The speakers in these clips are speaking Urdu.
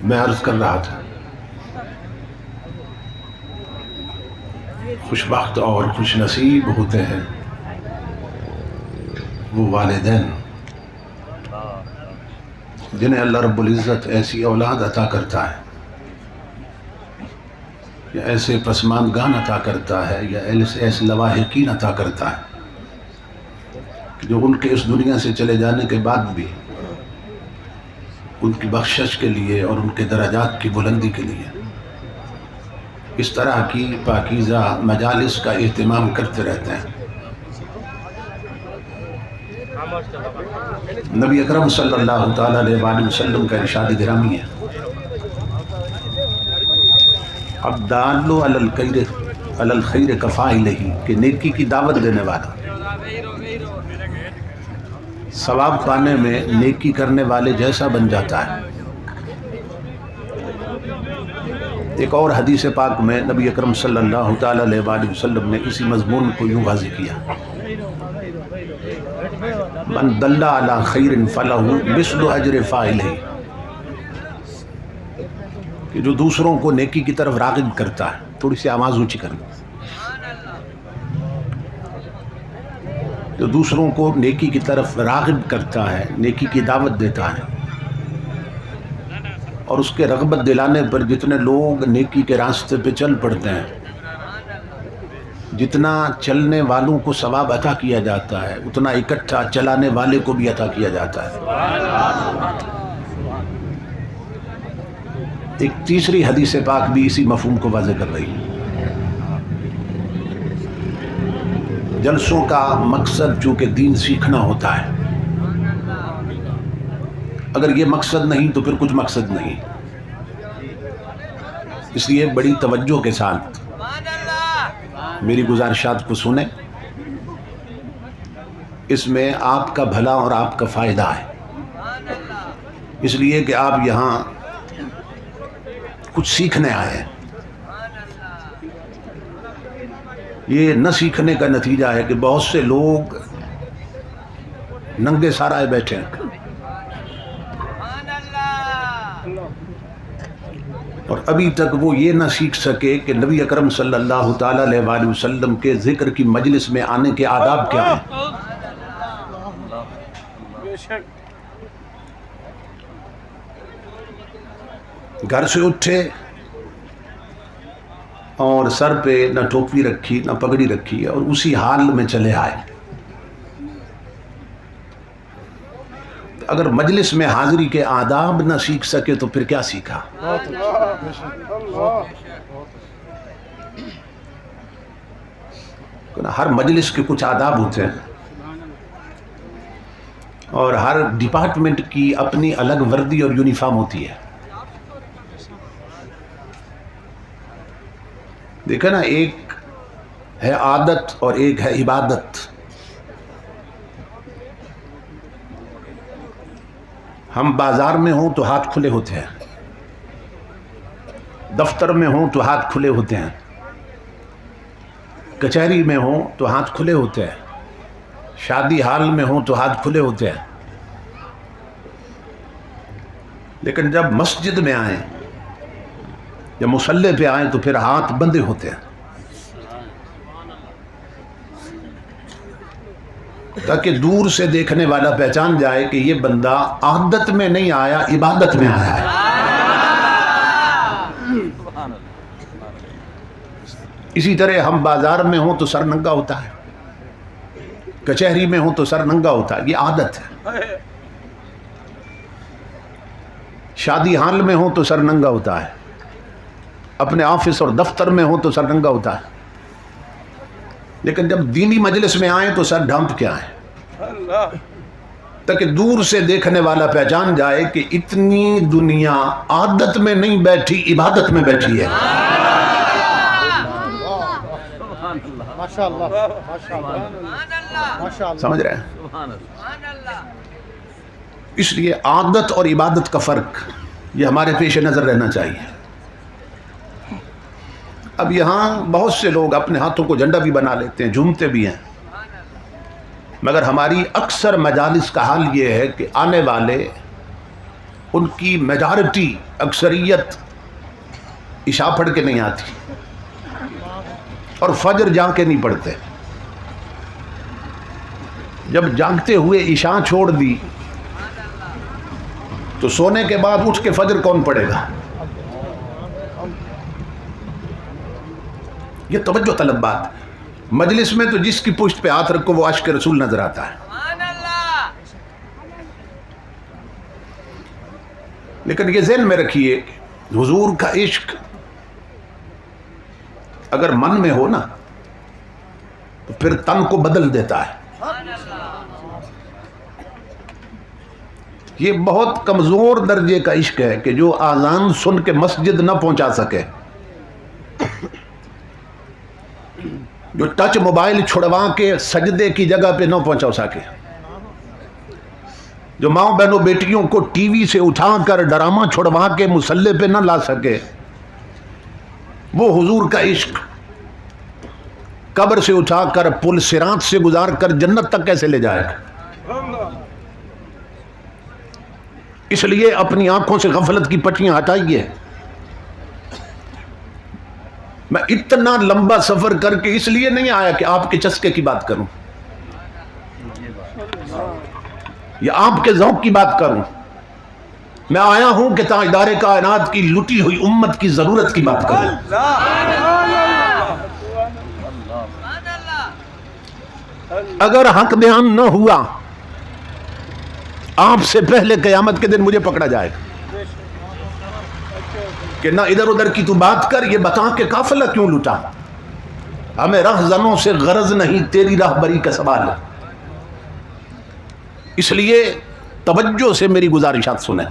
میں عرض کر رہا تھا خوش بخت اور خوش نصیب ہوتے ہیں وہ والدین جنہیں اللہ رب العزت ایسی اولاد عطا کرتا ہے یا ایسے پسماندگان عطا کرتا ہے یا ایسے لواحقین عطا کرتا ہے کہ جو ان کے اس دنیا سے چلے جانے کے بعد بھی ان کی بخشش کے لیے اور ان کے درجات کی بلندی کے لیے اس طرح کی پاکیزہ مجالس کا اہتمام کرتے رہتے ہیں۔ نبی اکرم صلی اللہ تعالیٰ علیہ وآلہ وسلم کا ارشاد گرامی ہے، الدال علی الخیر کفاعلہ، کہ نیکی کی دعوت دینے والا ثواب پانے میں نیکی کرنے والے جیسا بن جاتا ہے۔ ایک اور حدیث پاک میں نبی اکرم صلی اللہ تعالیٰ علیہ وآلہ وسلم نے اسی مضمون کو یوں واضح کیا، من دل علی خیر فلہ مثل اجر فاعلہ، کہ جو دوسروں کو نیکی کی طرف راغب کرتا ہے، تھوڑی سی آواز اونچی کرنا، جو دوسروں کو نیکی کی طرف راغب کرتا ہے، نیکی کی دعوت دیتا ہے، اور اس کے رغبت دلانے پر جتنے لوگ نیکی کے راستے پہ چل پڑتے ہیں، جتنا چلنے والوں کو ثواب عطا کیا جاتا ہے اتنا اکٹھا چلانے والے کو بھی عطا کیا جاتا ہے۔ ایک تیسری حدیث پاک بھی اسی مفہوم کو واضح کر رہی ہے۔ جلسوں کا مقصد چونکہ دین سیکھنا ہوتا ہے، اگر یہ مقصد نہیں تو پھر کچھ مقصد نہیں، اس لیے بڑی توجہ کے ساتھ میری گزارشات کو سنیں، اس میں آپ کا بھلا اور آپ کا فائدہ ہے، اس لیے کہ آپ یہاں کچھ سیکھنے آئے ہیں۔ یہ نہ سیکھنے کا نتیجہ ہے کہ بہت سے لوگ ننگے سارائے بیٹھے ہیں اور ابھی تک وہ یہ نہ سیکھ سکے کہ نبی اکرم صلی اللہ تعالیٰ علیہ وآلہ وسلم کے ذکر کی مجلس میں آنے کے آداب کیا ہیں۔ گھر سے اٹھے اور سر پہ نہ ٹوپی رکھی نہ پگڑی رکھی اور اسی حال میں چلے آئے۔ اگر مجلس میں حاضری کے آداب نہ سیکھ سکے تو پھر کیا سیکھا؟ ہر مجلس کے کچھ آداب ہوتے ہیں اور ہر ڈپارٹمنٹ کی اپنی الگ وردی اور یونیفارم ہوتی ہے۔ دیکھیں نا، ایک ہے عادت اور ایک ہے عبادت۔ ہم بازار میں ہوں تو ہاتھ کھلے ہوتے ہیں، دفتر میں ہوں تو ہاتھ کھلے ہوتے ہیں، کچہری میں ہوں تو ہاتھ کھلے ہوتے ہیں، شادی حال میں ہوں تو ہاتھ کھلے ہوتے ہیں، لیکن جب مسجد میں آئیں یا مصلی پہ آئیں تو پھر ہاتھ بندے ہوتے ہیں، تاکہ دور سے دیکھنے والا پہچان جائے کہ یہ بندہ عادت میں نہیں آیا، عبادت میں آیا ہے۔ اسی طرح ہم بازار میں ہوں تو سر ننگا ہوتا ہے، کچہری میں ہوں تو سر ننگا ہوتا ہے، یہ عادت ہے۔ شادی حال میں ہوں تو سر ننگا ہوتا ہے، اپنے آفس اور دفتر میں ہوں تو سر ننگا ہوتا ہے، لیکن جب دینی مجلس میں آئیں تو سر ڈھانپ کے آئیں، تاکہ دور سے دیکھنے والا پہچان جائے کہ اتنی دنیا عادت میں نہیں بیٹھی، عبادت میں بیٹھی ہے۔ سمجھ رہے ہیں؟ اس لیے عادت اور عبادت کا فرق یہ ہمارے پیش نظر رہنا چاہیے۔ اب یہاں بہت سے لوگ اپنے ہاتھوں کو جھنڈا بھی بنا لیتے ہیں، جھومتے بھی ہیں، مگر ہماری اکثر مجالس کا حال یہ ہے کہ آنے والے ان کی میجارٹی اکثریت عشاء پڑھ کے نہیں آتی اور فجر جا کے نہیں پڑھتے. جب جاگتے ہوئے عشاء چھوڑ دی تو سونے کے بعد اٹھ کے فجر کون پڑھے گا؟ یہ توجہ طلب بات. مجلس میں تو جس کی پشت پہ ہاتھ رکھو وہ عاشق رسول نظر آتا ہے، لیکن یہ ذہن میں رکھیے حضور کا عشق اگر من میں ہو نا تو پھر تن کو بدل دیتا ہے. یہ بہت کمزور درجے کا عشق ہے کہ جو اذان سن کے مسجد نہ پہنچا سکے، جو ٹچ موبائل چھڑوا کے سجدے کی جگہ پہ نہ پہنچا سکے، جو ماں بہنوں بیٹیوں کو ٹی وی سے اٹھا کر ڈرامہ چھڑوا کے مصلی پہ نہ لا سکے، وہ حضور کا عشق قبر سے اٹھا کر پل صراط سے گزار کر جنت تک کیسے لے جائے گا؟ اس لیے اپنی آنکھوں سے غفلت کی پٹیاں ہٹائیے. میں اتنا لمبا سفر کر کے اس لیے نہیں آیا کہ آپ کے چسکے کی بات کروں یا آپ کے ذوق کی بات کروں. میں آیا ہوں کہ تاجدار کائنات کی لٹی ہوئی امت کی ضرورت کی بات کروں. اگر حق بیان نہ ہوا آپ سے پہلے قیامت کے دن مجھے پکڑا جائے گا کہ نہ ادھر ادھر کی تو بات کر، یہ بتا کہ قافلہ کیوں لٹا. ہمیں رہزنوں سے غرض نہیں، تیری راہبری کا سوال ہے. اس لیے توجہ سے میری گزارشات سنیں.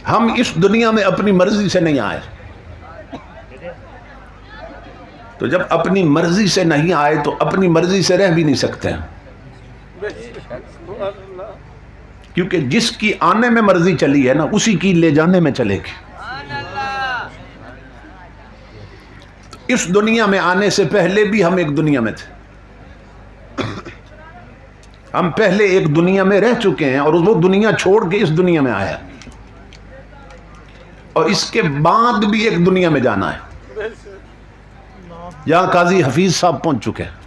ہم اس دنیا میں اپنی مرضی سے نہیں آئے، تو جب اپنی مرضی سے نہیں آئے تو اپنی مرضی سے رہ بھی نہیں سکتے ہیں، کیونکہ جس کی آنے میں مرضی چلی ہے نا اسی کی لے جانے میں چلے گی. اس دنیا میں آنے سے پہلے بھی ہم ایک دنیا میں تھے. ہم پہلے ایک دنیا میں رہ چکے ہیں اور وہ دنیا چھوڑ کے اس دنیا میں آیا، اور اس کے بعد بھی ایک دنیا میں جانا ہے جہاں قاضی حفیظ صاحب پہنچ چکے ہیں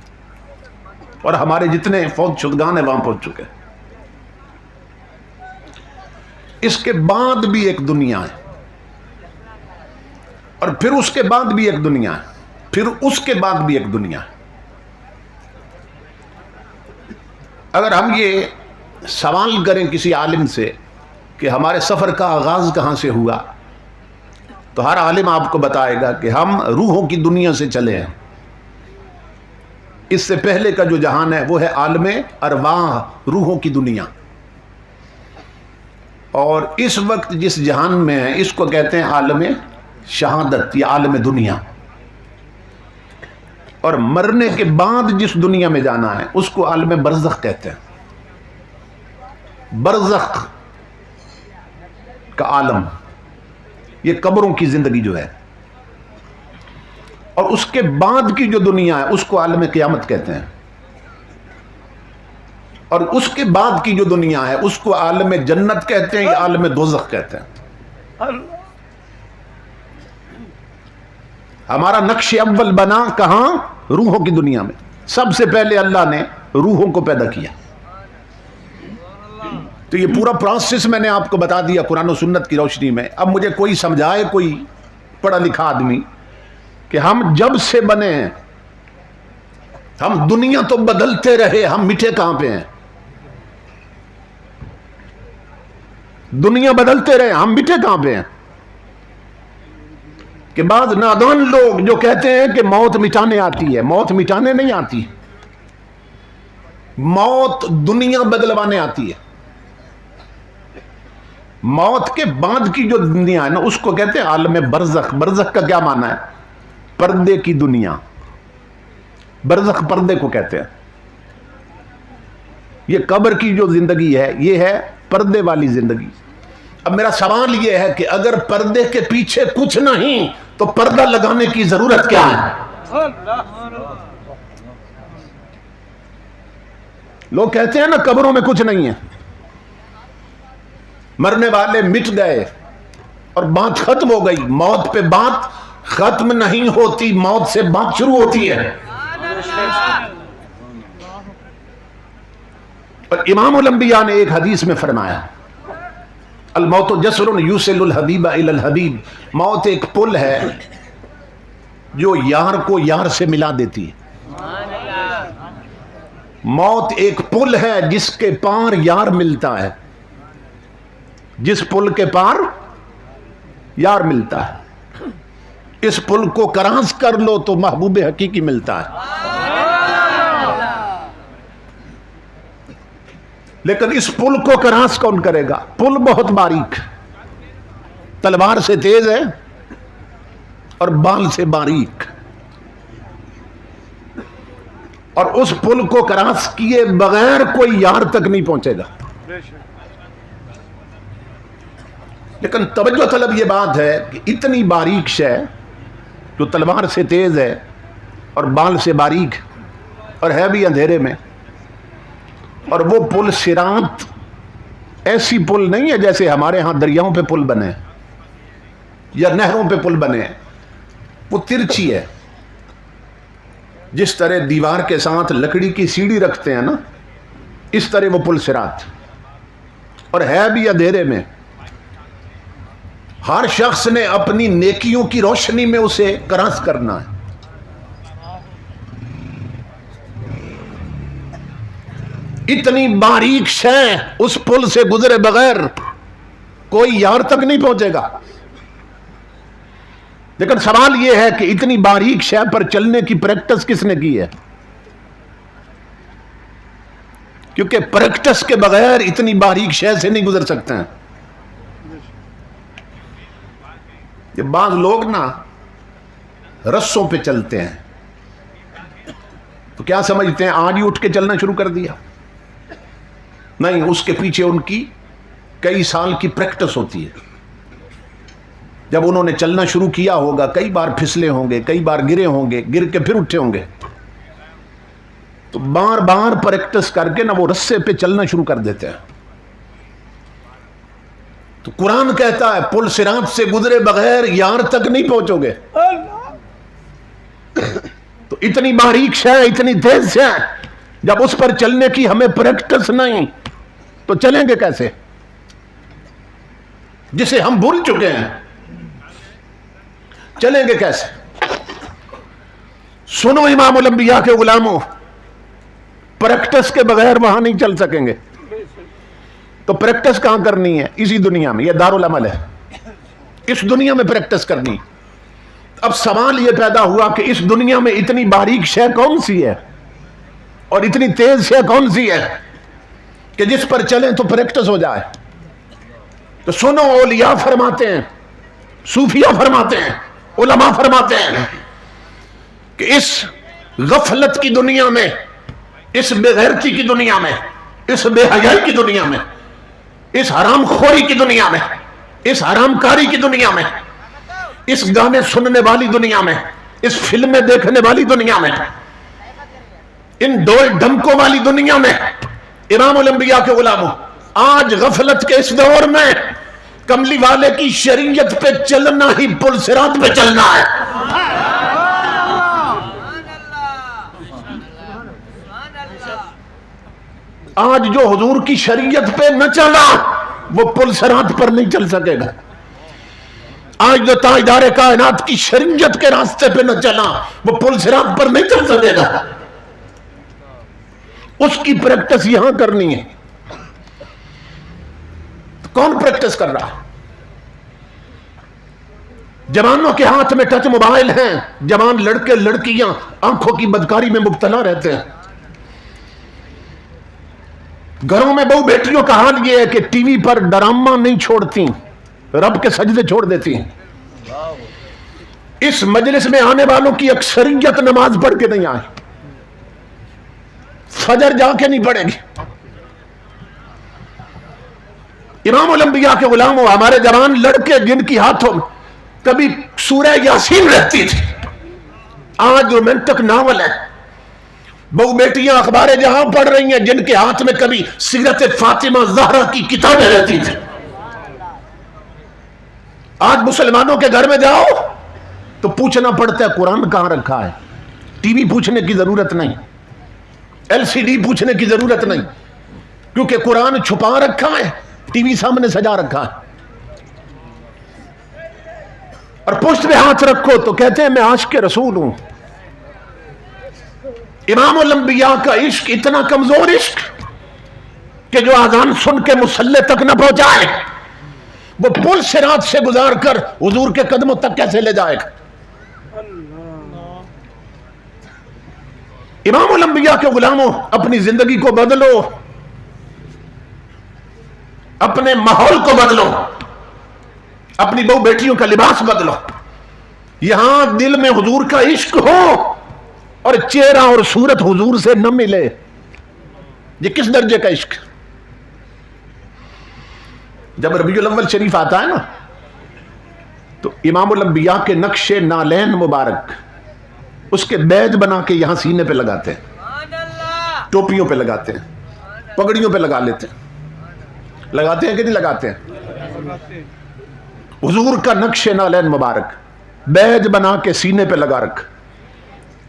اور ہمارے جتنے فوت شدگان ہیں وہاں پہنچ چکے ہیں. اس کے بعد بھی ایک دنیا ہے اور پھر اس کے بعد بھی ایک دنیا ہے، پھر اس کے بعد بھی ایک دنیا ہے. اگر ہم یہ سوال کریں کسی عالم سے کہ ہمارے سفر کا آغاز کہاں سے ہوا، تو ہر عالم آپ کو بتائے گا کہ ہم روحوں کی دنیا سے چلے ہیں. اس سے پہلے کا جو جہان ہے وہ ہے عالم ارواح، روحوں کی دنیا. اور اس وقت جس جہان میں ہے اس کو کہتے ہیں عالم شہادت یا عالم دنیا. اور مرنے کے بعد جس دنیا میں جانا ہے اس کو عالم برزخ کہتے ہیں. برزخ کا عالم یہ قبروں کی زندگی جو ہے، اور اس کے بعد کی جو دنیا ہے اس کو عالم قیامت کہتے ہیں، اور اس کے بعد کی جو دنیا ہے اس کو عالم جنت کہتے ہیں یا عالم دوزخ کہتے ہیں. ہمارا نقش اول بنا کہاں؟ روحوں کی دنیا میں. سب سے پہلے اللہ نے روحوں کو پیدا کیا. تو یہ پورا پروسیس میں نے آپ کو بتا دیا قرآن و سنت کی روشنی میں. اب مجھے کوئی سمجھائے، کوئی پڑھا لکھا آدمی، کہ ہم جب سے بنے ہیں ہم دنیا تو بدلتے رہے، ہم مٹے کہاں پہ ہیں؟ دنیا بدلتے رہے، ہم مٹے کہاں پہ ہیں؟ کہ بعض نادان لوگ جو کہتے ہیں کہ موت مٹانے آتی ہے، موت مٹانے نہیں آتی، موت دنیا بدلوانے آتی ہے. موت کے بعد کی جو دنیا ہے نا اس کو کہتے ہیں عالم برزخ. برزخ کا کیا معنی ہے؟ پردے کی دنیا. برزخ پردے کو کہتے ہیں. یہ قبر کی جو زندگی ہے یہ ہے پردے والی زندگی. اب میرا سوال یہ ہے کہ اگر پردے کے پیچھے کچھ نہیں تو پردہ لگانے کی ضرورت کیا ہے؟ لوگ کہتے ہیں نا قبروں میں کچھ نہیں ہے. مرنے والے مٹ گئے اور بات ختم ہو گئی. موت پہ بات ختم نہیں ہوتی، موت سے بات شروع ہوتی ہے. اور امام الانبیاء نے ایک حدیث میں فرمایا الموت جسر یوصل الحبیب الی الحبیب، موت ایک پل ہے جو یار کو یار سے ملا دیتی ہے. موت ایک پل ہے جس کے پار یار ملتا ہے، جس پل کے پار یار ملتا ہے. اس پل کو کراس کر لو تو محبوب حقیقی ملتا ہے. لیکن اس پل کو کراس کون کرے گا؟ پل بہت باریک، تلوار سے تیز ہے اور بال سے باریک، اور اس پل کو کراس کیے بغیر کوئی یار تک نہیں پہنچے گا. لیکن توجہ طلب یہ بات ہے کہ اتنی باریک شے جو تلوار سے تیز ہے اور بال سے باریک اور ہے بھی اندھیرے میں، اور وہ پل صراط ایسی پل نہیں ہے جیسے ہمارے ہاں دریاؤں پہ پل بنے یا نہروں پہ پل بنے. وہ ترچھی ہے. جس طرح دیوار کے ساتھ لکڑی کی سیڑھی رکھتے ہیں نا، اس طرح وہ پل صراط، اور ہے بھی اندھیرے میں. ہر شخص نے اپنی نیکیوں کی روشنی میں اسے کراس کرنا ہے. اتنی باریک شے اس پل سے گزرے بغیر کوئی یار تک نہیں پہنچے گا. لیکن سوال یہ ہے کہ اتنی باریک شے پر چلنے کی پریکٹس کس نے کی ہے؟ کیونکہ پریکٹس کے بغیر اتنی باریک شے سے نہیں گزر سکتے ہیں. یہ بعض لوگ نا رسوں پہ چلتے ہیں تو کیا سمجھتے ہیں آج ہی اٹھ کے چلنا شروع کر دیا؟ نہیں، اس کے پیچھے ان کی کئی سال کی پریکٹس ہوتی ہے. جب انہوں نے چلنا شروع کیا ہوگا کئی بار پھسلے ہوں گے، کئی بار گرے ہوں گے، گر کے پھر اٹھے ہوں گے، تو بار بار پریکٹس کر کے نا وہ رسے پہ چلنا شروع کر دیتے ہیں. تو قرآن کہتا ہے پل صراط سے گزرے بغیر یار تک نہیں پہنچو گے. تو اتنی باریک شے، اتنی تیز شے، جب اس پر چلنے کی ہمیں پریکٹس نہیں تو چلیں گے کیسے؟ جسے ہم بھول چکے ہیں چلیں گے کیسے؟ سنو امام الانبیاء کے غلاموں، پریکٹس کے بغیر وہاں نہیں چل سکیں گے. تو پریکٹس کہاں کرنی ہے؟ اسی دنیا میں. یہ دارالعمل ہے، اس دنیا میں پریکٹس کرنی. اب سوال یہ پیدا ہوا کہ اس دنیا میں اتنی باریک شے کون سی ہے اور اتنی تیز شے کون سی ہے کہ جس پر چلیں تو پریکٹس ہو جائے؟ تو سنو، اولیاء فرماتے ہیں، صوفیاء فرماتے ہیں، علماء فرماتے ہیں کہ اس غفلت کی دنیا میں، اس بے غیرتی کی دنیا میں، اس بے حیائی کی دنیا میں، اس حرام خوری کی دنیا میں، اس حرام کاری کی دنیا میں، اس گانے سننے والی دنیا میں، اس فلمیں دیکھنے والی دنیا میں، ان ڈول ڈھمکوں والی دنیا میں، امام الانبیاء کے غلاموں، آج غفلت کے اس دور میں کملی والے کی شریعت پہ چلنا ہی پل صراط پہ چلنا ہے. آج جو حضور کی شریعت پہ نہ چلا وہ پل صراط پر نہیں چل سکے گا. آج جو تاجدار کائنات کی شریعت کے راستے پہ نہ چلا وہ پل صراط پر نہیں چل سکے گا. اس کی پریکٹس یہاں کرنی ہے. کون پریکٹس کر رہا؟ جوانوں کے ہاتھ میں ٹچ موبائل ہیں، جوان لڑکے لڑکیاں آنکھوں کی بدکاری میں مبتلا رہتے ہیں. گھروں میں بہو بیٹیوں کا حال یہ ہے کہ ٹی وی پر ڈرامہ نہیں چھوڑتی، رب کے سجدے چھوڑ دیتی ہیں. اس مجلس میں آنے والوں کی اکثریت نماز پڑھ کے نہیں آئی، فجر جا کے نہیں پڑھے گی. امام الانبیاء کے غلاموں، ہمارے جوان لڑکے جن کی ہاتھوں میں کبھی سورہ یاسین رہتی تھی، آج رومانٹک ناول ہے. بہو بیٹیاں اخبار جہاں پڑھ رہی ہیں جن کے ہاتھ میں کبھی سیرت فاطمہ زہرا کی کتابیں رہتی تھی. آج مسلمانوں کے گھر میں جاؤ تو پوچھنا پڑتا ہے قرآن کہاں رکھا ہے. ٹی وی پوچھنے کی ضرورت نہیں, ایل سی ڈی پوچھنے کی ضرورت نہیں, کیونکہ قرآن چھپا رکھا ہے, ٹی وی سامنے سجا رکھا ہے. اور پشت پہ ہاتھ رکھو تو کہتے ہیں میں عاشق رسول ہوں. امام الانبیاء کا عشق اتنا کمزور عشق کہ جو اذان سن کے مصلی تک نہ پہنچائے وہ پل صراط سے گزار کر حضور کے قدموں تک کیسے لے جائے گا. امام الانبیاء کے غلاموں, اپنی زندگی کو بدلو, اپنے ماحول کو بدلو, اپنی بہو بیٹیوں کا لباس بدلو. یہاں دل میں حضور کا عشق ہو اور چہرہ اور صورت حضور سے نہ ملے, یہ کس درجے کا عشق. جب ربیع الاول شریف آتا ہے نا تو امام الانبیاء کے نقش نالین مبارک اس کے بیج بنا کے یہاں سینے پہ لگاتے ہیں, ٹوپیوں پہ لگاتے ہیں, پگڑیوں پہ لگا لیتے ہیں. لگاتے ہیں کہ نہیں لگاتے ہیں؟ حضور کا نقش نالین مبارک بیج بنا کے سینے پہ لگا رکھا,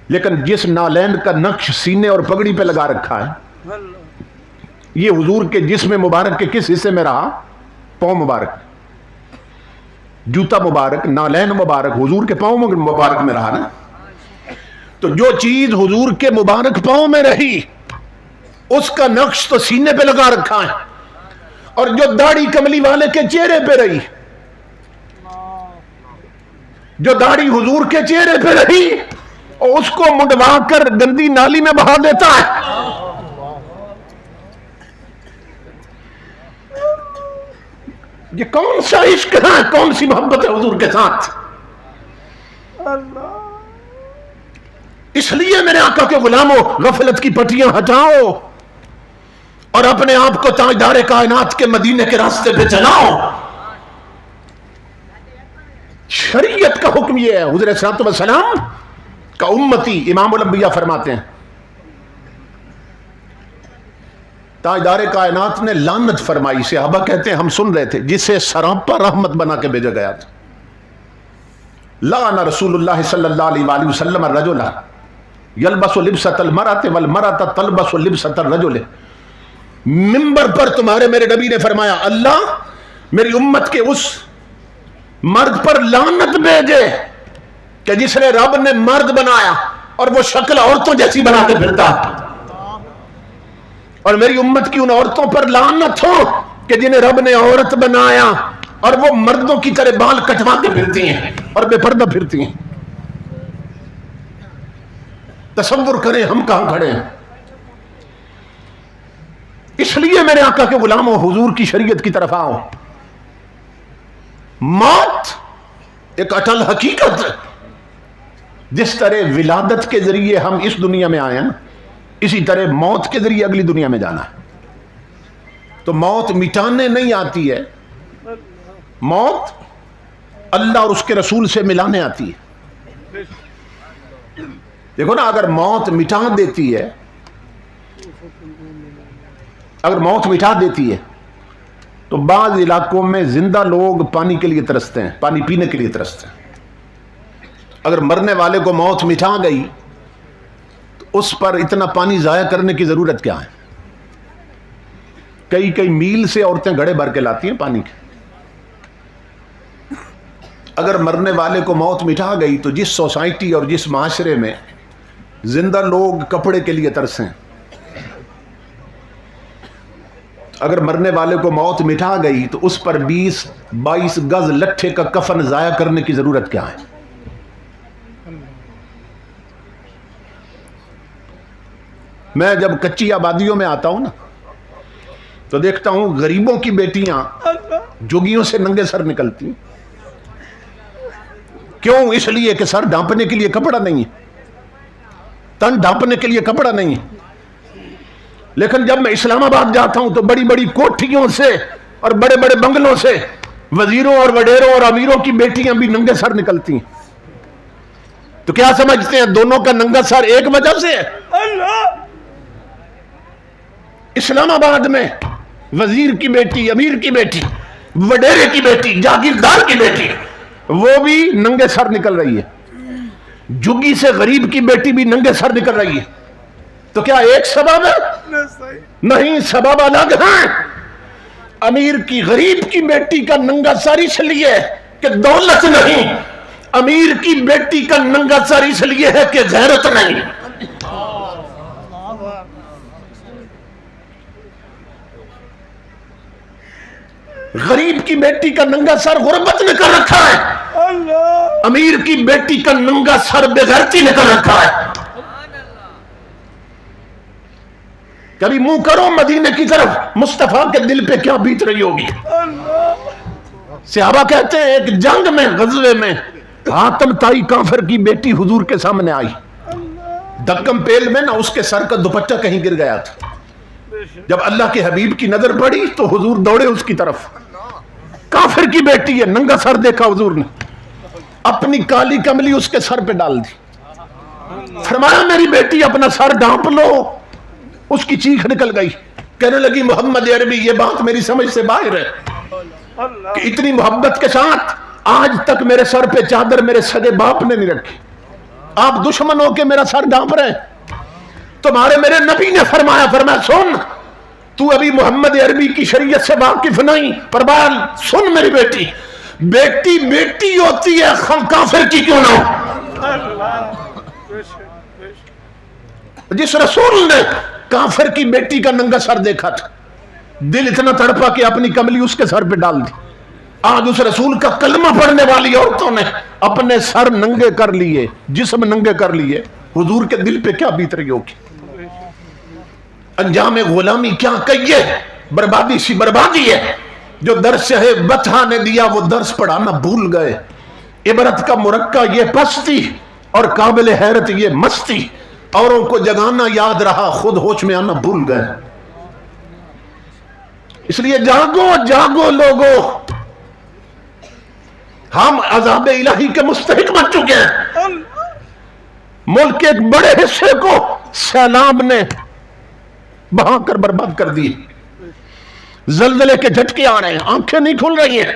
لیکن جس نالین کا نقش سینے اور پگڑی پہ لگا رکھا ہے یہ حضور کے جسم مبارک کے کس حصے میں رہا؟ پاؤں مبارک, جوتا مبارک, نالین مبارک حضور کے پاؤں مبارک میں رہا نا. تو جو چیز حضور کے مبارک پاؤں میں رہی اس کا نقش تو سینے پہ لگا رکھا ہے, اور جو داڑھی کملی والے کے چہرے پہ رہی, جو داڑھی حضور کے چہرے پہ رہی اور اس کو منڈوا کر گندی نالی میں بہا دیتا ہے. یہ کون سا عشق ہے, کون سی محبت ہے حضور کے ساتھ. اس لیے میرے آقا کے غلاموں غفلت کی پٹیاں ہٹاؤ اور اپنے آپ کو تاجدار کائنات کے مدینے کے راستے پہ چلاؤ. شریعت کا حکم یہ ہے. حضور صلی اللہ علیہ وسلم کا امتی امام الانبیاء فرماتے ہیں تاجدار کائنات نے لعنت فرمائی. صحابہ کہتے ہیں ہم سن رہے تھے جسے سراپا رحمت بنا کے بھیجا گیا تھا. لعن رسول اللہ صلی اللہ علیہ وآلہ وسلم الرجل یلبس لبسۃ المرأۃ والمرأۃ تلبس لبسۃ الرجل. منبر پر تمہارے میرے نبی نے فرمایا اللہ میری امت کے اس مرد پر لعنت بھیجے کہ جس نے رب نے مرد بنایا اور وہ شکل عورتوں جیسی بنا کے پھرتا, اور میری امت کی ان عورتوں پر لعنت ہو کہ جنہیں رب نے عورت بنایا اور وہ مردوں کی طرح بال کٹوا کے پھرتی ہیں اور بے پردہ پھرتی ہیں. تصور کریں ہم کہاں کھڑے ہیں. اس لیے میرے آقا کے غلاموں حضور کی شریعت کی طرف آؤ. موت ایک اٹل حقیقت ہے. جس طرح ولادت کے ذریعے ہم اس دنیا میں آئے ہیں اسی طرح موت کے ذریعے اگلی دنیا میں جانا ہے. تو موت مٹانے نہیں آتی ہے, موت اللہ اور اس کے رسول سے ملانے آتی ہے. دیکھو نا اگر موت مٹا دیتی ہے, اگر موت مٹا دیتی ہے تو بعض علاقوں میں زندہ لوگ پانی کے لیے ترستے ہیں, پانی پینے کے لیے ترستے ہیں. اگر مرنے والے کو موت مٹا گئی تو اس پر اتنا پانی ضائع کرنے کی ضرورت کیا ہے. کئی کئی میل سے عورتیں گھڑے بھر کے لاتی ہیں پانی کے. اگر مرنے والے کو موت مٹا گئی تو جس سوسائٹی اور جس معاشرے میں زندہ لوگ کپڑے کے لیے ترسیں, اگر مرنے والے کو موت مٹا گئی تو اس پر 20-22 گز لٹھے کا کفن ضائع کرنے کی ضرورت کیا ہے. میں جب کچی آبادیوں میں آتا ہوں نا تو دیکھتا ہوں غریبوں کی بیٹیاں جوگیوں سے ننگے سر نکلتی ہیں. کیوں؟ اس لیے کہ سر ڈھانپنے کے لیے کپڑا نہیں ہے, تن ڈھانپنے کے لیے کپڑا نہیں ہے. لیکن جب میں اسلام آباد جاتا ہوں تو بڑی بڑی کوٹھیوں سے اور بڑے بڑے بنگلوں سے وزیروں اور وڈیروں اور امیروں کی بیٹیاں بھی ننگے سر نکلتی ہیں. تو کیا سمجھتے ہیں دونوں کا ننگا سر ایک وجہ سے ہے؟ اسلام آباد میں وزیر کی بیٹی, امیر کی بیٹی وڈیرے کی بیٹی، جاگیردار کی بیٹی، وہ بھی ننگے سر نکل رہی ہے، جگی سے غریب کی بیٹی بھی ننگے سر نکل رہی ہے. تو کیا ایک سبب ہے؟ نہیں، سبب الگ ہیں. امیر کی غریب کی بیٹی کا ننگا سر اس لیے کہ دولت نہیں، امیر کی بیٹی کا ننگا سر اس لیے ہے کہ غیرت نہیں. غریب کی بیٹی کا ننگا سر غربت نے کر رکھا ہے، امیر کی بیٹی کا ننگا سر بے غیرتی نے کر رکھا ہے. کبھی منہ کرو مدینے کی طرف، مصطفیٰ کے دل پہ کیا بیت رہی ہوگی. صحابہ کہتے ہیں ایک جنگ میں، غزوے میں، حاتم تائی کافر کی بیٹی حضور کے سامنے آئی. دکم پیل میں نا اس کے سر کا دوپٹہ کہیں گر گیا تھا. جب اللہ کے حبیب کی نظر پڑی تو حضور دوڑے اس کی طرف. کافر کی بیٹی ہے، ننگا سر دیکھا حضور نے، اپنی کالی کملی اس کے سر پہ ڈال دی. فرمایا میری بیٹی اپنا سر ڈھانپ لو. اس کی چیخ نکل گئی، کہنے لگی محمد عربی یہ بات میری سمجھ سے باہر ہے کہ اتنی محبت کے ساتھ آج تک میرے سر پہ چادر میرے سگے باپ نے نہیں رکھی، آپ دشمن ہو کے میرا سر ڈھانپ رہے ہیں. تمہارے میرے نبی نے فرمایا سن، تو ابھی محمد عربی کی شریعت سے واقف نہیں، پر بال سن میری بیٹی، بیٹی بیٹی ہوتی ہے، کافر کی کیوں نہ ہو. جس رسول نے کافر کی بیٹی کا ننگا سر دیکھا تھا، دل اتنا تڑپا کہ اپنی کملی اس کے سر پہ ڈال دی. آج اس رسول کا کلمہ پڑھنے والی عورتوں نے اپنے سر ننگے کر لیے، جسم ننگے کر لیے. حضور کے دل پہ کیا بیت رہی ہوگی. انجام غلامی کیا کہیے، بربادی سی بربادی ہے. جو درس بطحہ نے دیا وہ درس پڑھانا بھول گئے. عبرت کا مرکہ یہ پستی اور قابل حیرت یہ مستی. اوروں کو جگانا یاد رہا، خود ہوش میں آنا بھول گئے. اس لیے جاگو جاگو لوگو، ہم عذاب الہی کے مستحق بن چکے ہیں. ملک کے ایک بڑے حصے کو سیلاب نے بہا کر برباد کر دی. زلزلے کے جھٹکے آ رہے ہیں، آنکھیں نہیں کھل رہی ہیں،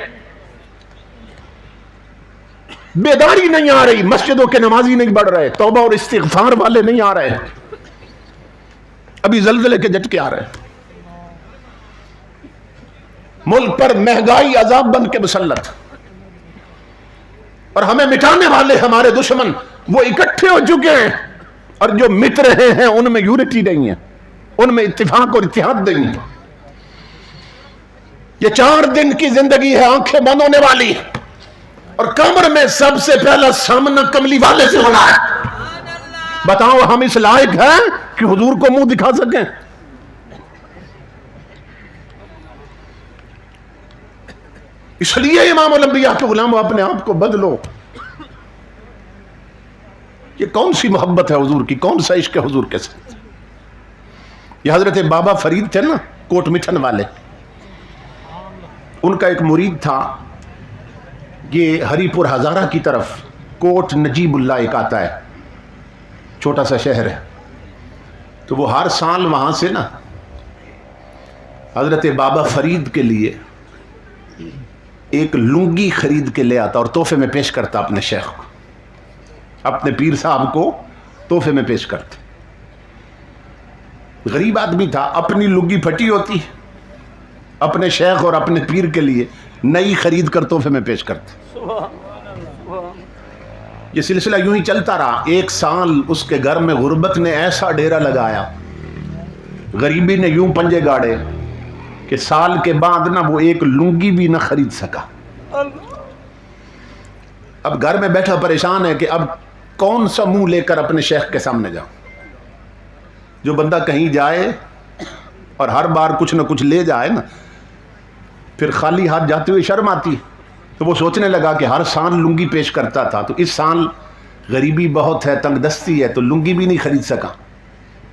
بیداری نہیں آ رہی، مسجدوں کے نمازی نہیں بڑھ رہے، توبہ اور استغفار والے نہیں آ رہے، ابھی زلزلے کے جھٹکے آ رہے ہیں. ملک پر مہنگائی عذاب بن کے مسلط، اور ہمیں مٹانے والے ہمارے دشمن وہ اکٹھے ہو چکے ہیں، اور جو مٹ رہے ہیں ان میں یونٹی نہیں ہے، ان میں اتفاق اور اتحاد نہیں ہے. یہ 4 دن کی زندگی ہے آنکھیں بند ہونے والی، اور کمر میں سب سے پہلا سامنا کملی والے سے ہونا ہے. بتاؤ ہم اس لائق ہیں کہ حضور کو منہ دکھا سکیں؟ اس لیے امام الانبیاء کے غلاموں اپنے آپ کو بدلو. یہ کون سی محبت ہے حضور کی، کون سا عشق ہے حضور کے ساتھ. یہ حضرت بابا فرید تھے نا، کوٹ مٹھن والے، ان کا ایک مرید تھا. یہ ہری پور ہزارہ کی طرف کوٹ نجیب اللہ ایک آتا ہے، چھوٹا سا شہر ہے. تو وہ ہر سال وہاں سے نا حضرت بابا فرید کے لیے ایک لنگی خرید کے لے آتا اور تحفے میں پیش کرتا اپنے شیخ کو، اپنے پیر صاحب کو تحفے میں پیش کرتے. غریب آدمی تھا، اپنی لنگی پھٹی ہوتی، اپنے شیخ اور اپنے پیر کے لیے نئی خرید کر تحفے میں پیش کرتے. یہ سلسلہ یوں ہی چلتا رہا. 1 سال اس کے گھر میں غربت نے ایسا ڈیرا لگایا، غریبی نے یوں پنجے گاڑے کہ سال کے بعد نہ وہ ایک لنگی بھی نہ خرید سکا. اب گھر میں بیٹھا پریشان ہے کہ اب کون سا منہ لے کر اپنے شیخ کے سامنے جاؤں. جو بندہ کہیں جائے اور ہر بار کچھ نہ کچھ لے جائے نا، پھر خالی ہاتھ جاتے ہوئے شرم آتی. تو وہ سوچنے لگا کہ ہر سال لنگی پیش کرتا تھا، تو اس سال غریبی بہت ہے، تنگ دستی ہے، تو لنگی بھی نہیں خرید سکا،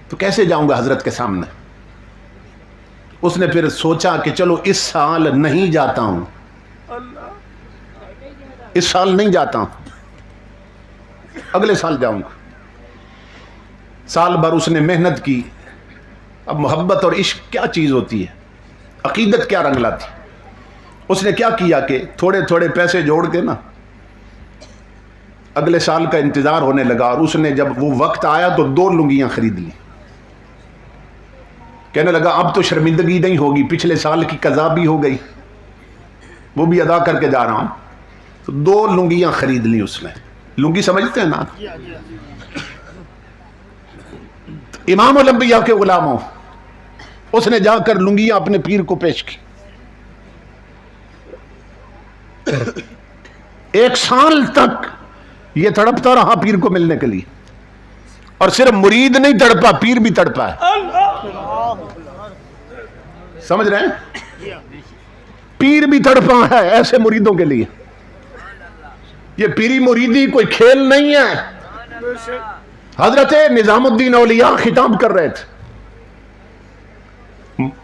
تو کیسے جاؤں گا حضرت کے سامنے. اس نے پھر سوچا کہ چلو اس سال نہیں جاتا ہوں، اس سال نہیں جاتا ہوں، اگلے سال جاؤں گا. سال بھر اس نے محنت کی. اب محبت اور عشق کیا چیز ہوتی ہے، عقیدت کیا رنگ لاتی. اس نے کیا کیا کہ تھوڑے تھوڑے پیسے جوڑ کے نا اگلے سال کا انتظار ہونے لگا، اور اس نے جب وہ وقت آیا تو 2 لنگیاں خرید لی. کہنے لگا اب تو شرمندگی نہیں ہوگی، پچھلے سال کی قضا بھی ہو گئی، وہ بھی ادا کر کے جا رہا ہوں. تو 2 لنگیاں خرید لی اس نے. لنگی سمجھتے ہیں نا؟ امام الانبیاء کے غلاموں، اس نے جا کر لنگیاں اپنے پیر کو پیش کی. 1 سال تک یہ تڑپتا رہا پیر کو ملنے کے لیے، اور صرف مرید نہیں تڑپا، پیر بھی تڑپا ہے. سمجھ رہے ہیں؟ پیر بھی تڑپا ہے ایسے مریدوں کے لیے. یہ پیری مریدی کوئی کھیل نہیں ہے. حضرت نظام الدین اولیاء خطاب کر رہے تھے،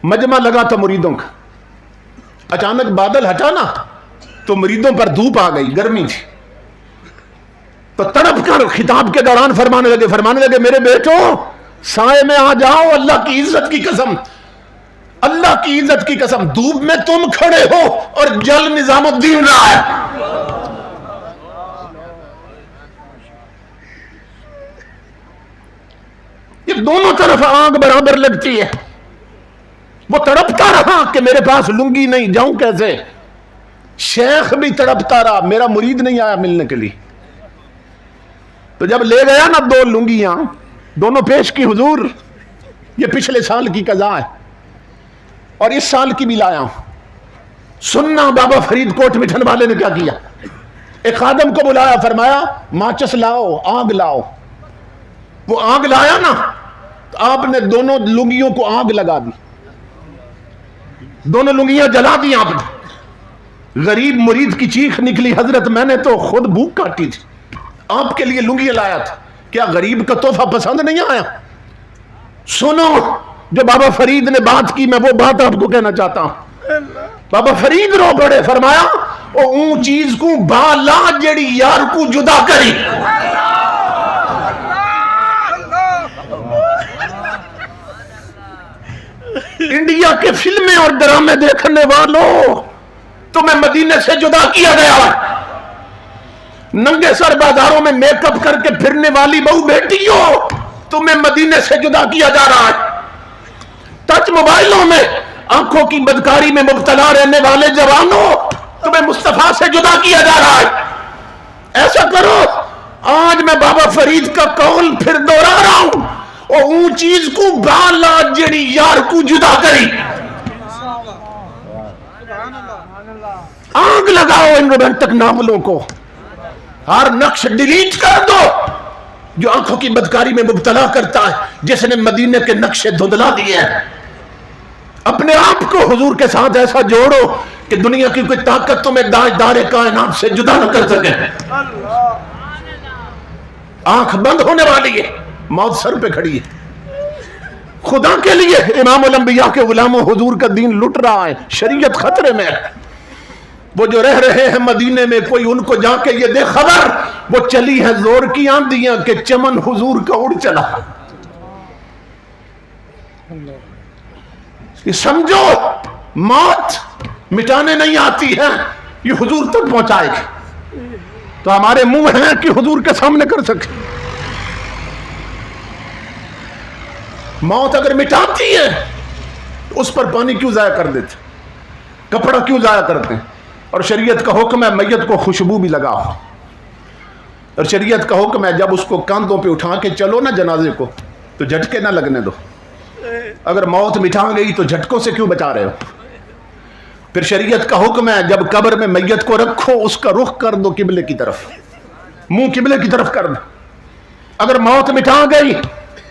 مجمع لگا تھا مریدوں کا. اچانک بادل ہٹا نا تو مریدوں پر دھوپ آ گئی، گرمی تھی. تو تڑپ کر خطاب کے دوران فرمانے لگے میرے بیٹو سائے میں آ جاؤ، اللہ کی عزت کی قسم، اللہ کی عزت کی قسم، دھوپ میں تم کھڑے ہو اور جل نظام الدین رہا ہے. یہ دونوں طرف آگ برابر لگتی ہے. وہ تڑپتا رہا کہ میرے پاس لنگی نہیں، جاؤں کیسے. شیخ بھی تڑپتا رہا، میرا مرید نہیں آیا ملنے کے لیے. تو جب لے گیا نا 2 لنگیاں، دونوں پیش کی، حضور یہ پچھلے سال کی قضا ہے اور اس سال کی بھی لایا ہوں. سننا بابا فرید کوٹ مٹھن والے نے کیا کیا. ایک خادم کو بلایا، فرمایا ماچس لاؤ، آگ لاؤ. وہ آگ لایا نا تو آپ نے دونوں لنگیوں کو آگ لگا دی، دونوں لنگیاں جلا دی آپ نے. غریب مرید کی چیخ نکلی، حضرت میں نے تو خود بھوک کاٹی تھی، آپ کے لیے لنگی لایا تھا، کیا غریب کا تحفہ پسند نہیں آیا. سنو جو بابا فرید نے بات کی، میں وہ بات آپ کو کہنا چاہتا ہوں. بابا فرید رو پڑے، فرمایا او اون چیز کو بالا جڑی یار کو جدا کری. انڈیا کے فلمیں اور ڈرامے دیکھنے والوں، تمہیں مدینے سے جدا کیا گیا ہے. ننگے سر بازاروں میں میک اپ کر کے پھرنے والی بہو بیٹیوں، تمہیں مدینے سے جدا کیا جا رہا ہے. ٹچ موبائلوں میں آنکھوں کی بدکاری میں مبتلا رہنے والے جوانوں، تمہیں مصطفیٰ سے جدا کیا جا رہا ہے. ایسا کرو، آج میں بابا فرید کا قول پھر دوہرا رہا ہوں، اور اون چیز کو بالا جڑی یار کو جدا کری. آگ لگاؤ ان رومانٹک ناولوں کو، ہر نقش ڈیلیٹ کر دو جو آنکھوں کی بدکاری میں مبتلا کرتا ہے، جس نے مدینے کے نقشے دھندلا دیے ہیں. اپنے آپ کو حضور کے ساتھ ایسا جوڑو کہ دنیا کی کوئی طاقت تمہیں دار کائنات سے جدا نہ کر سکے. آنکھ بند ہونے والی ہے، موت سر پہ کھڑی ہے. خدا کے لیے امام الانبیاء کے غلاموں، حضور کا دین لٹ رہا ہے، شریعت خطرے میں ہے. وہ جو رہ رہے ہیں مدینے میں، کوئی ان کو جا کے یہ دے خبر، وہ چلی ہے زور کی آندیاں کہ چمن حضور کا اڑ چلا. یہ سمجھو موت مٹانے نہیں آتی ہے، یہ حضور تک پہنچائے گی. تو ہمارے منہ ہیں کہ حضور کے سامنے کر سکے. موت اگر مٹاتی ہے اس پر پانی کیوں ضائع کر دیتے، کپڑا کیوں ضائع کرتے ہیں. اور شریعت کا حکم ہے میت کو خوشبو بھی لگاؤ. اور شریعت کا حکم ہے جب اس کو کاندھوں پہ اٹھا کے چلو نا جنازے کو تو جھٹکے نہ لگنے دو. اگر موت مٹا گئی تو جھٹکوں سے کیوں بچا رہے ہو. پھر شریعت کا حکم ہے جب قبر میں میت کو رکھو اس کا رخ کر دو قبلے کی طرف، منہ قبلے کی طرف کر دو. اگر موت مٹا گئی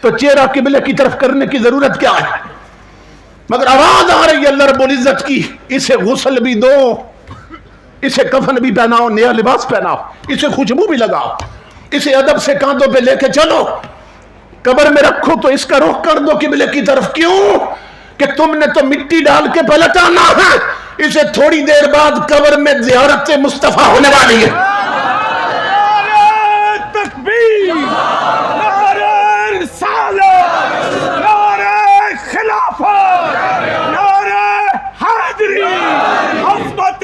تو چہرہ قبلے کی طرف کرنے کی ضرورت کیا ہے. مگر آواز آ رہی ہے اللہ رب العزت کی، اسے غسل بھی دو، اسے کفن بھی پہناؤ، نیا لباس پہناؤ، اسے خوشبو بھی لگاؤ، اسے ادب سے کاندھوں پہ لے کے چلو، قبر میں رکھو تو اس کا رخ کر دو قبلے کی طرف. کیوں کہ تم نے تو مٹی ڈال کے پلٹانا ہے اسے. تھوڑی دیر بعد قبر میں زیارت مصطفیٰ ہونے والی ہے. نعرہ تکبیر، نعرہ رسالت، نعرہ خلافت، نعرہ حیدری، عظمت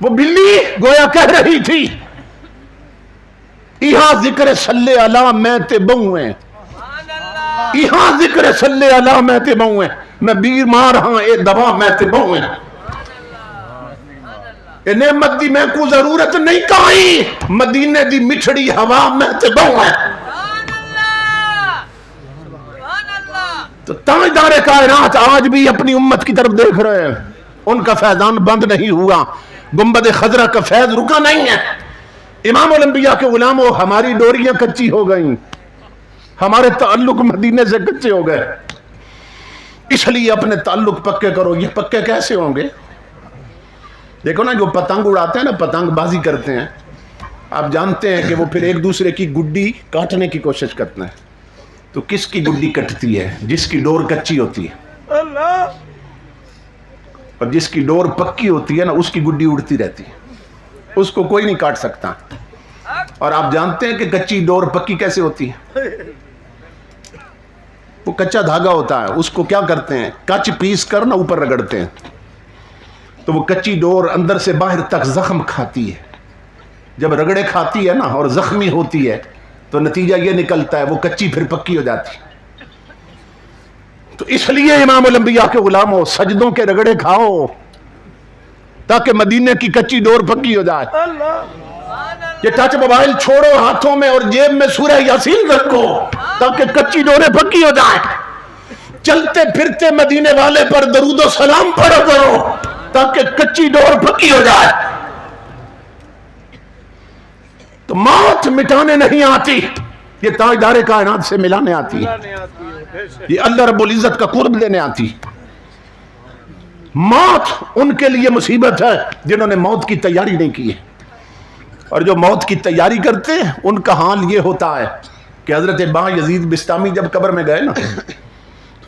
وہ بلی گویا کہہ رہی تھی یہاں ذکر صلی اللہ میں تے بہویں، یہاں ذکر صلی اللہ میں تے بہویں، میں بیمار ہاں اے دوا میں تے بہویں، اے نعمت دی میں کو ضرورت نہیں کہیں، مدینے دی مٹھڑی ہوا میں تے بہویں۔ تو تاجدار کائنات آج بھی اپنی امت کی طرف دیکھ رہے ہیں، ان کا فیضان بند نہیں ہوا، گنبد خضرا کا فیض رکا نہیں ہے۔ امام الانبیاء کے غلاموں، ہماری ڈوریاں کچی ہو گئیں، ہمارے تعلق مدینے سے کچے ہو گئے، اس لیے اپنے تعلق پکے کرو۔ یہ پکے کیسے ہوں گے؟ دیکھو نا، جو پتنگ اڑاتے ہیں نا، پتنگ بازی کرتے ہیں، آپ جانتے ہیں کہ وہ پھر ایک دوسرے کی گڈی کاٹنے کی کوشش کرتے ہیں، تو کس کی گڈی کٹتی ہے؟ جس کی ڈور کچی ہوتی ہے، اللہ، اور جس کی ڈور پکی ہوتی ہے نا، اس کی گڈی اڑتی رہتی ہے، اس کو کوئی نہیں کاٹ سکتا۔ اور آپ جانتے ہیں کہ کچی ڈور پکی کیسے ہوتی ہے؟ وہ کچا دھاگا ہوتا ہے، اس کو کیا کرتے ہیں؟ کچ پیس کر نا اوپر رگڑتے ہیں، تو وہ کچی ڈور اندر سے باہر تک زخم کھاتی ہے، جب رگڑے کھاتی ہے نا اور زخمی ہوتی ہے تو نتیجہ یہ نکلتا ہے وہ کچی پھر پکی ہو جاتی ہے۔ تو اس لیے امام الانبیاء کے غلاموں، سجدوں کے رگڑے کھاؤ تاکہ مدینے کی کچی ڈور پکی ہو جائے۔ یہ ٹچ موبائل چھوڑو ہاتھوں میں اور جیب میں سورہ یاسین رکھو تاکہ کچی ڈوریں پکی ہو جائیں۔ چلتے پھرتے مدینے والے پر درود و سلام پڑھا کرو تاکہ کچی ڈور پکی ہو جائے۔ تو موت مٹانے نہیں آتی، یہ تاجدار کائنات سے ملانے آتی ہے، یہ اللہ رب العزت کا قرب لینے آتی۔ موت ان کے لیے مصیبت ہے جنہوں نے موت کی تیاری نہیں کی ہے، اور جو موت کی تیاری کرتے ہیں ان کا حال یہ ہوتا ہے کہ حضرت با یزید بستامی جب قبر میں گئے نا،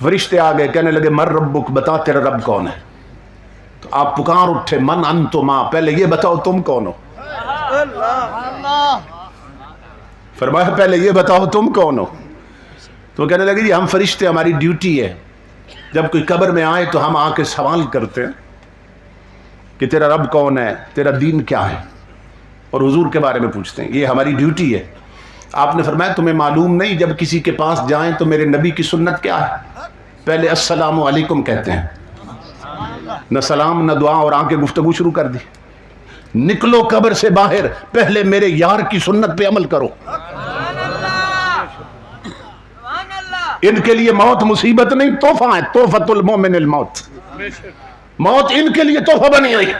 فرشتے آ گئے، کہنے لگے مر ربک، بتا تیرا رب کون ہے؟ تو آپ پکار اٹھے، من انتما، پہلے یہ بتاؤ تم کون ہو؟ فرمایا پہلے یہ بتاؤ تم کون ہو؟ تو کہنے لگے جی ہم فرشتے، ہماری ڈیوٹی ہے جب کوئی قبر میں آئے تو ہم آ کے سوال کرتے ہیں کہ تیرا رب کون ہے، تیرا دین کیا ہے، اور حضور کے بارے میں پوچھتے ہیں، یہ ہماری ڈیوٹی ہے۔ آپ نے فرمایا تمہیں معلوم نہیں جب کسی کے پاس جائیں تو میرے نبی کی سنت کیا ہے؟ پہلے السلام علیکم کہتے ہیں، نہ سلام نہ دعا، اور آ کے گفتگو شروع کر دی۔ نکلو قبر سے باہر، پہلے میرے یار کی سنت پہ عمل کرو۔ ان کے لیے موت مصیبت نہیں، تحفہ ہے، تحفۃ المومن الموت، موت ان کے لیے تحفہ بنی ہوئی۔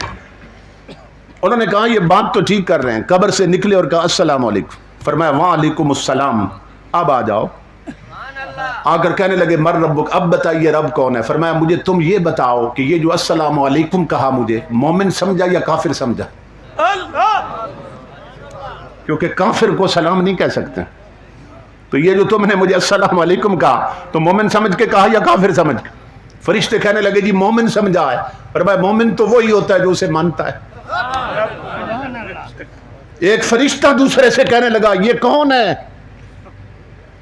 انہوں نے کہا یہ بات تو ٹھیک کر رہے ہیں، قبر سے نکلے اور کہا السلام علیکم، فرمایا وعلیکم السلام، اب آ جاؤ۔ آ کر کہنے لگے مر ربک، اب بتائیے رب کون ہے؟ فرمایا مجھے تم یہ بتاؤ کہ یہ جو السلام علیکم کہا مجھے مومن سمجھا یا کافر سمجھا؟ کیونکہ کافر کو سلام نہیں کہہ سکتے، تو یہ جو تم نے مجھے السلام علیکم کہا تو مومن سمجھ کے کہا یا کافر سمجھ کے؟ فرشتے کہنے لگے جی مومن سمجھا ہے۔ فرمایا مومن تو وہی ہوتا ہے جو اسے مانتا ہے۔ ایک فرشتہ دوسرے سے کہنے لگا یہ کون ہے؟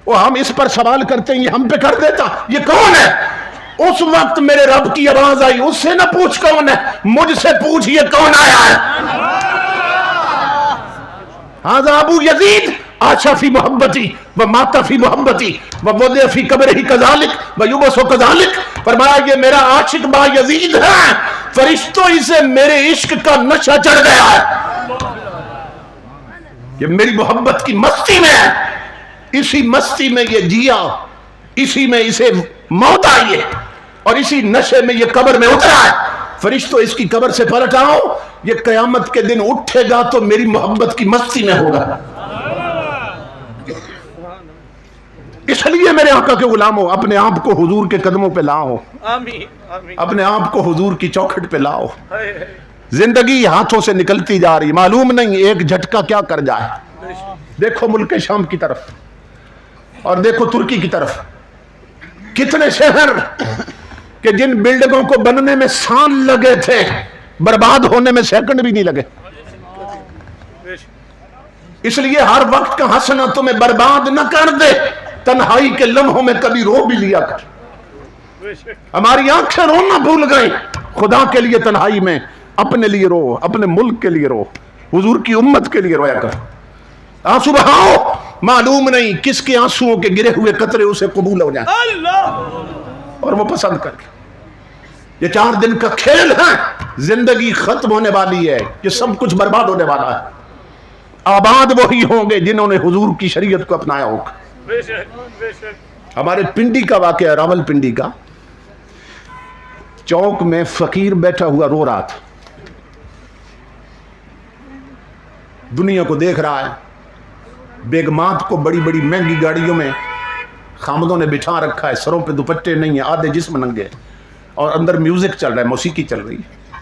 وہ ہم اس پر سوال کرتے ہیں، یہ ہم پہ کر دیتا، یہ کون ہے؟ اس وقت میرے رب کی آواز آئی، اس سے نہ پوچھ کون ہے، مجھ سے پوچھ یہ کون آیا ہے؟ ھذا ابو یزید عاش فی محبتی ومات فی محبتی ووضع فی قبرہ کذالک ویبعث کذالک۔ فرمایا یہ میرا عاشق با یزید ہے، فرشتوں اسے میرے عشق کا نشہ چڑھ گیا ہے، یہ میری محبت کی مستی میں ہے، اسی مستی میں یہ جیا، اسی میں اسے موت آئی ہے، اور اسی نشے میں یہ قبر میں اترا ہے۔ فرشتوں اس کی قبر سے پلٹ آؤ، یہ قیامت کے دن اٹھے گا تو میری محبت کی مستی میں ہوگا۔ اس لیے میرے آقا کے غلاموں، اپنے آپ کو حضور کے قدموں پہ لاؤ، اپنے آپ کو حضور کی چوکھٹ پہ لاؤ۔ زندگی ہاتھوں سے نکلتی جا رہی، معلوم نہیں ایک جھٹکا کیا کر جائے۔ دیکھو ملک شام کی طرف اور دیکھو ترکی کی طرف، کتنے شہر کہ جن بلڈنگوں کو بننے میں سال لگے تھے برباد ہونے میں سیکنڈ بھی نہیں لگے۔ اس لیے ہر وقت کا ہنسنا تمہیں برباد نہ کر دے، تنہائی کے لمحوں میں کبھی رو بھی لیا کر۔ ہماری آنکھیں رونا بھول گئیں، خدا کے لیے تنہائی میں اپنے لیے رو, اپنے ملک کے لیے رو, حضور کی امت کے لیے رویا کر. آنسو بہاؤ, معلوم نہیں کس کے آنسوؤں کے گرے ہوئے قطرے اسے قبول ہو جائیں اور وہ پسند کر کے. یہ 4 دن کا کھیل ہے, زندگی ختم ہونے والی ہے, یہ سب کچھ برباد ہونے والا ہے. آباد وہی ہوں گے جنہوں نے حضور کی شریعت کو اپنایا ہوگا. ہمارے پنڈی کا واقعہ ہے, راول پنڈی کا. چوک میں فقیر بیٹھا ہوا رو رہا تھا, دنیا کو دیکھ رہا ہے. بیگمات کو بڑی بڑی مہنگی گاڑیوں میں خامدوں نے بٹھا رکھا ہے, سروں پہ دوپٹے نہیں ہیں, آدھے جسم ننگے, اور اندر میوزک چل رہا ہے, موسیقی چل رہی ہے.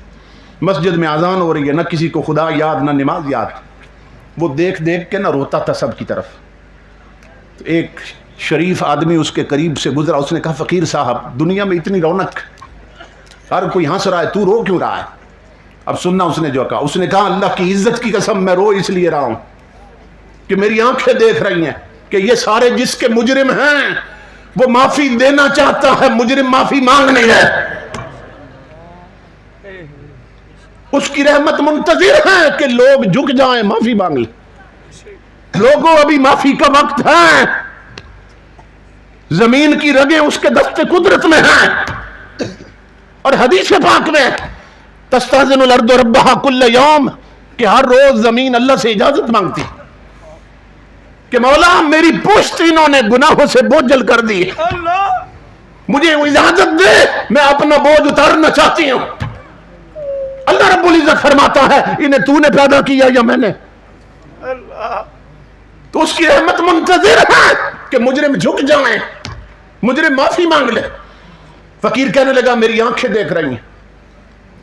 مسجد میں اذان ہو رہی ہے, نہ کسی کو خدا یاد نہ نماز یاد. وہ دیکھ دیکھ کے نہ روتا تھا سب کی طرف. تو ایک شریف آدمی اس کے قریب سے گزرا, اس نے کہا فقیر صاحب دنیا میں اتنی رونق, ہر کوئی ہنس رہا ہے, تو رو کیوں رہا ہے؟ اب سننا اس نے جو کہا. اس نے کہا اللہ کی عزت کی قسم میں رو اس لیے رہا ہوں کہ میری آنکھیں دیکھ رہی ہیں کہ یہ سارے جس کے مجرم ہیں وہ معافی دینا چاہتا ہے, مجرم معافی مانگ نہیں ہے. اس کی رحمت منتظر ہے کہ لوگ جھک جائیں, معافی مانگ لیں. لوگوں ابھی معافی کا وقت ہے, زمین کی رگیں اس کے دست قدرت میں ہیں. اور حدیث پاک میں تستاذن الارض ربها کل یوم, کہ ہر روز زمین اللہ سے اجازت مانگتی کہ مولا میری پشت انہوں نے گناہوں سے بوجھل کر دی, مجھے اجازت دے, میں اپنا بوجھ اتارنا چاہتی ہوں. اللہ رب العزت فرماتا ہے انہیں تو نے پیدا کیا یا میں نے؟ تو اس کی رحمت منتظر ہے کہ مجرم جھک جائیں, مجرم معافی مانگ لے. فقیر کہنے لگا میری آنکھیں دیکھ رہی ہیں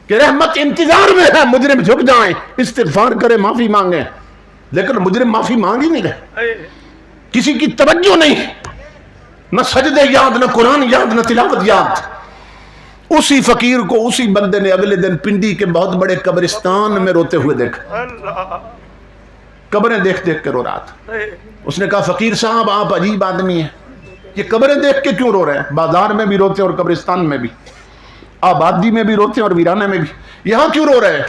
کہ رحمت انتظار میں ہے, مجرم جھک جائیں, استغفار کریں, معافی مانگیں. لیکن مجرم معافی مانگ ہی نہیں رہے, کسی کی توجہ نہیں, نہ سجدے یاد, نہ قرآن یاد, نہ تلاوت یاد. اسی فقیر کو اسی بندے نے اگلے دن پنڈی کے بہت بڑے قبرستان میں روتے ہوئے دیکھا, قبریں دیکھ دیکھ کے رو رہا تھا. اس نے کہا فقیر صاحب آپ عجیب آدمی ہیں, یہ قبریں دیکھ کے کیوں رو رہے ہیں؟ بازار میں بھی روتے اور قبرستان میں بھی, آبادی میں بھی روتے اور ویرانے میں بھی, یہاں کیوں رو رہے ہیں؟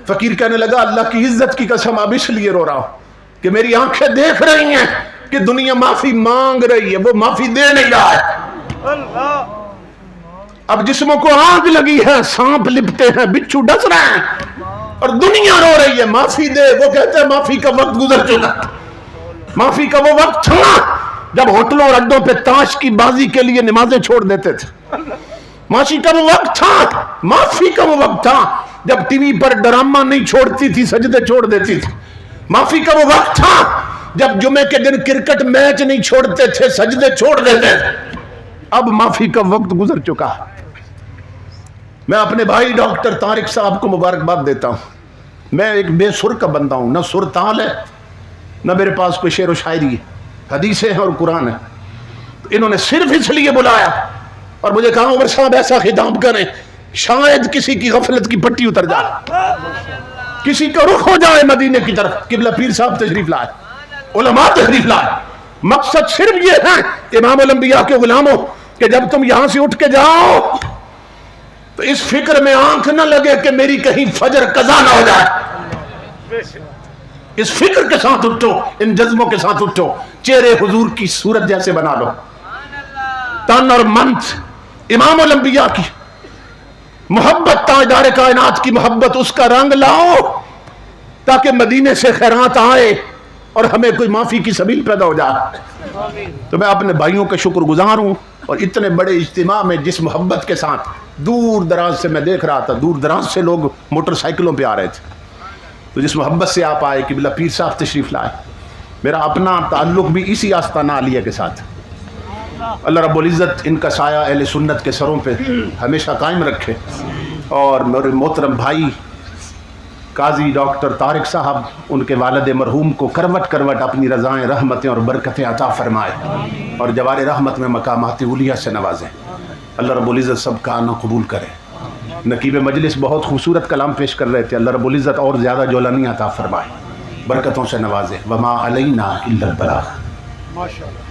فقیر کہنے لگا اللہ کی عزت کی قسم اب اس لیے رو رہا ہوں کہ میری آنکھیں دیکھ رہی ہیں کہ دنیا معافی مانگ رہی ہے, وہ معافی دے نہیں رہا ہے. اب جسموں کو آگ لگی ہے, سانپ لپٹے ہیں, بچھو ڈس رہے ہیں, اور دنیا رو رہی ہے معافی دے. وہ کہتے ہیں معافی کا وقت گزر چکا. معافی کا وہ وقت تھا جب ہوٹلوں اور اڈوں پہ تاش کی بازی کے لیے نمازیں چھوڑ دیتے تھے. معافی کا وہ وقت تھا, معافی کا وہ وقت تھا جب ٹی وی پر ڈرامہ نہیں چھوڑتی تھی, سجدے چھوڑ دیتی تھی. معافی کا وہ وقت تھا جب جمعے کے دن کرکٹ میچ نہیں چھوڑتے تھے, سجدے چھوڑ دیتے تھے. اب معافی کا وقت گزر چکا. میں اپنے بھائی ڈاکٹر طارق صاحب کو مبارکباد دیتا ہوں. میں ایک بے سر کا بندہ ہوں, نہ سر تال ہے, نہ میرے پاس کوئی شعر و شاعری ہے, حدیثیں ہیں اور قرآن ہے. انہوں نے صرف اس لیے بلایا اور مجھے کہا عمر صاحب ایسا خطاب کریں شاید کسی کی غفلت کی پٹی اتر جائے, کسی کا رخ ہو جائے مدینے کی طرف. قبلہ پیر صاحب تشریف لائے, علماء تشریف لائے. مقصد صرف یہ ہے امام الانبیاء کے غلاموں کہ جب تم یہاں سے اٹھ کے جاؤ تو اس فکر میں آنکھ نہ لگے کہ میری کہیں فجر قضا نہ ہو جائے. اس فکر کے ساتھ اٹھو, ان جذبوں کے ساتھ اٹھو, چہرے حضور کی صورت جیسے بنا لو. تن اور منت امام الانبیاء کی محبت, تاجدار کائنات کی محبت, اس کا رنگ لاؤ تاکہ مدینے سے خیرات آئے اور ہمیں کوئی معافی کی سبیل پیدا ہو جائے. تو میں اپنے بھائیوں کا شکر گزار ہوں, اور اتنے بڑے اجتماع میں جس محبت کے ساتھ دور دراز سے میں دیکھ رہا تھا, دور دراز سے لوگ موٹر سائیکلوں پہ آ رہے تھے, تو جس محبت سے آپ آئے, قبلہ پیر صاحب تشریف لائے. میرا اپنا تعلق بھی اسی آستانہ عالیہ کے ساتھ. اللہ رب العزت ان کا سایہ اہل سنت کے سروں پہ ہمیشہ قائم رکھے. اور میرے محترم بھائی قاضی ڈاکٹر طارق صاحب, ان کے والد مرحوم کو کروٹ کروٹ اپنی رضائیں, رحمتیں اور برکتیں عطا فرمائے, اور جوار رحمت میں مقامات اولیاء سے نوازیں. اللہ رب العزت سب کا آنا قبول کرے. نقیب مجلس بہت خوبصورت کلام پیش کر رہے تھے, اللہ رب العزت اور زیادہ جولانی عطا فرمائے, برکتوں سے نوازے. وما علینا الا البلاغ. ماشاءاللہ.